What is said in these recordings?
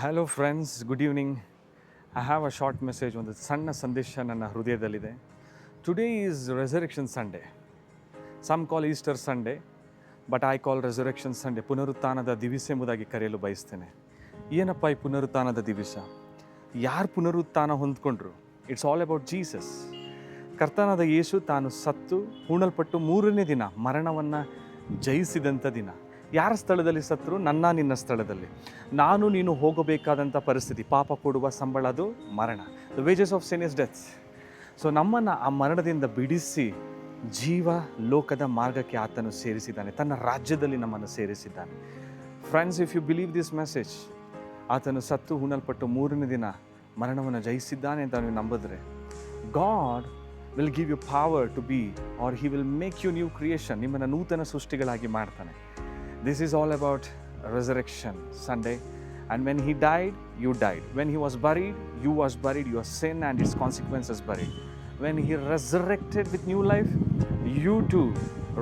Hello friends, good evening. I have a short message, ಒಂದು ಸಣ್ಣ ಸಂದೇಶ ನನ್ನ ಹೃದಯದಲ್ಲಿದೆ. Today is resurrection Sunday. Some call Easter Sunday, but I call resurrection Sunday. ಪುನರುತ್ಥಾನದ ದಿವಸ ಎಂಬುದಾಗಿ ಕರೆಯಲು ಬಯಸ್ತೇನೆ. ಏನಪ್ಪ ಈ ಪುನರುತ್ಥಾನದ ದಿವಸ? ಯಾರು ಪುನರುತ್ಥಾನ ಹೊಂದ್ಕೊಂಡ್ರು? It's all about Jesus. ಕರ್ತನಾದ ಯೇಸು ತಾನು ಸತ್ತು ಹೂಣಲ್ಪಟ್ಟು ಮೂರನೇ ದಿನ ಮರಣವನ್ನು ಜಯಿಸಿದಂಥ ದಿನ. ಯಾರ ಸ್ಥಳದಲ್ಲಿ ಸತ್ತರು? ನನ್ನ ನಿನ್ನ ಸ್ಥಳದಲ್ಲಿ. ನಾನು ನೀನು ಹೋಗಬೇಕಾದಂಥ ಪರಿಸ್ಥಿತಿ, ಪಾಪ ಕೊಡುವ ಸಂಬಳ ಅದು ಮರಣ. The wages of sin is death. So ನಮ್ಮನ್ನು ಆ ಮರಣದಿಂದ ಬಿಡಿಸಿ ಜೀವ ಲೋಕದ ಮಾರ್ಗಕ್ಕೆ ಆತನು ಸೇರಿಸಿದ್ದಾನೆ, ತನ್ನ ರಾಜ್ಯದಲ್ಲಿ ನಮ್ಮನ್ನು ಸೇರಿಸಿದ್ದಾನೆ. Friends, if you believe this message, ಆತನು ಸತ್ತು ಹೂಣಲ್ಪಟ್ಟು ಮೂರನೇ ದಿನ ಮರಣವನ್ನು ಜಯಿಸಿದ್ದಾನೆ ಅಂತ ನೀವು ನಂಬಿದ್ರೆ, God will give you power to be, or he will make you new creation. ನಿಮ್ಮನ್ನು ನೂತನ ಸೃಷ್ಟಿಗಳಾಗಿ ಮಾಡ್ತಾನೆ. This is all about resurrection Sunday. And when he died, you died. When he was buried, you was buried. Your sin and its consequences buried. When he resurrected with new life, you too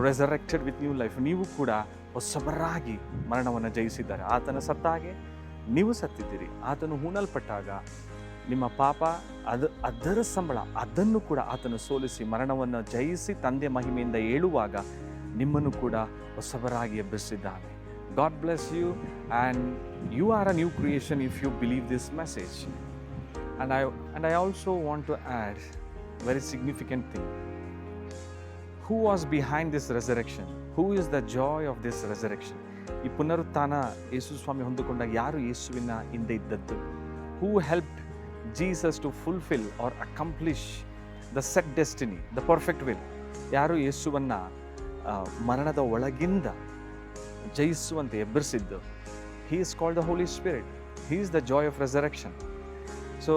resurrected with new life. ನೀವು ಕೂಡ ಹೊಸಬರಾಗಿ ಮರಣವನ್ನು ಜಯಿಸಿದ್ದಾರೆ. ಆತನ ಸತ್ತಾಗೆ ನೀವು ಸತ್ತಿದ್ದೀರಿ. ಆತನು ಹೂಣಲ್ಪಟ್ಟಾಗ ನಿಮ್ಮ ಪಾಪ ಅದರ ಸಂಬಳ ಅದನ್ನು ಕೂಡ ಆತನು ಸೋಲಿಸಿ ಮರಣವನ್ನು ಜಯಿಸಿ ತಂದೆ ಮಹಿಮೆಯಿಂದ ಏಳುವಾಗ ನಿಮ್ಮನ್ನು ಕೂಡ ಹೊಸಬರಾಗಿ ಎಬ್ಬಿಸಿದ್ದಾನೆ. God bless you, and you are a new creation if you believe this message. And I also want to add very significant thing. Who was behind this resurrection? Who is the joy of this resurrection? ಈ ಪುನರುತ್ಥಾನ ಯೇಸು ಸ್ವಾಮಿ ಹೊಂದಿಕೊಂಡಾಗ ಯಾರು ಯೇಸುವಿನ ಹಿಂದೆ ಇದ್ದದ್ದು? Who helped Jesus to fulfill or accomplish the set destiny, the perfect will? ಯಾರು ಯೇಸುವನ್ನು ಮರಣದ ಒಳಗಿಂದ ಜಯಿಸುವಂತೆ ಎಬ್ಬರಿಸಿದ್ದು? He is called the Holy Spirit. He is the joy of resurrection. So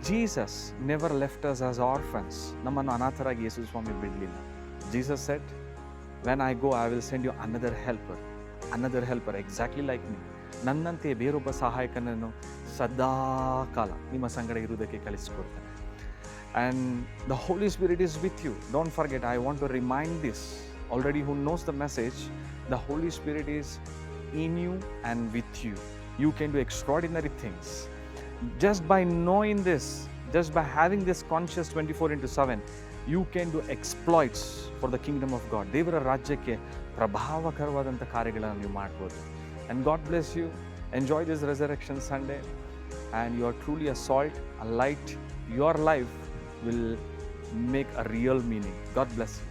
Jesus never left us as orphans. ನಮ್ಮನ್ನು ಅನಾಥರಾಗಿ ಯೇಸು ಸ್ವಾಮಿ ಬಿಡಲಿಲ್ಲ. Jesus said, when I go I will send you another helper exactly like me. ನನ್ನಂತೆ ಬೇರೊಬ್ಬ ಸಹಾಯಕನನ್ನು ಸದಾ ಕಾಲ ನಿಮ್ಮ ಸಂಗಡ ಇರುವುದಕ್ಕೆ ಕಳಿಸಿಕೊಡ್ತಾನೆ. And the Holy Spirit is with you. Don't forget, I want to remind this. Already who knows the message, the Holy Spirit is in you and with you. You can do extraordinary things. Just by knowing this, just by having this conscious 24/7, you can do exploits for the kingdom of God. ದೇವರ ರಾಜ್ಯಕ್ಕೆ ಪ್ರಭಾವಕರವಾದಂಥ ಕಾರ್ಯಗಳನ್ನು ನೀವು ಮಾಡ್ಬೋದು. And God bless you. Enjoy this Resurrection Sunday, and you are truly a salt, a light. Your life will make a real meaning. God bless you.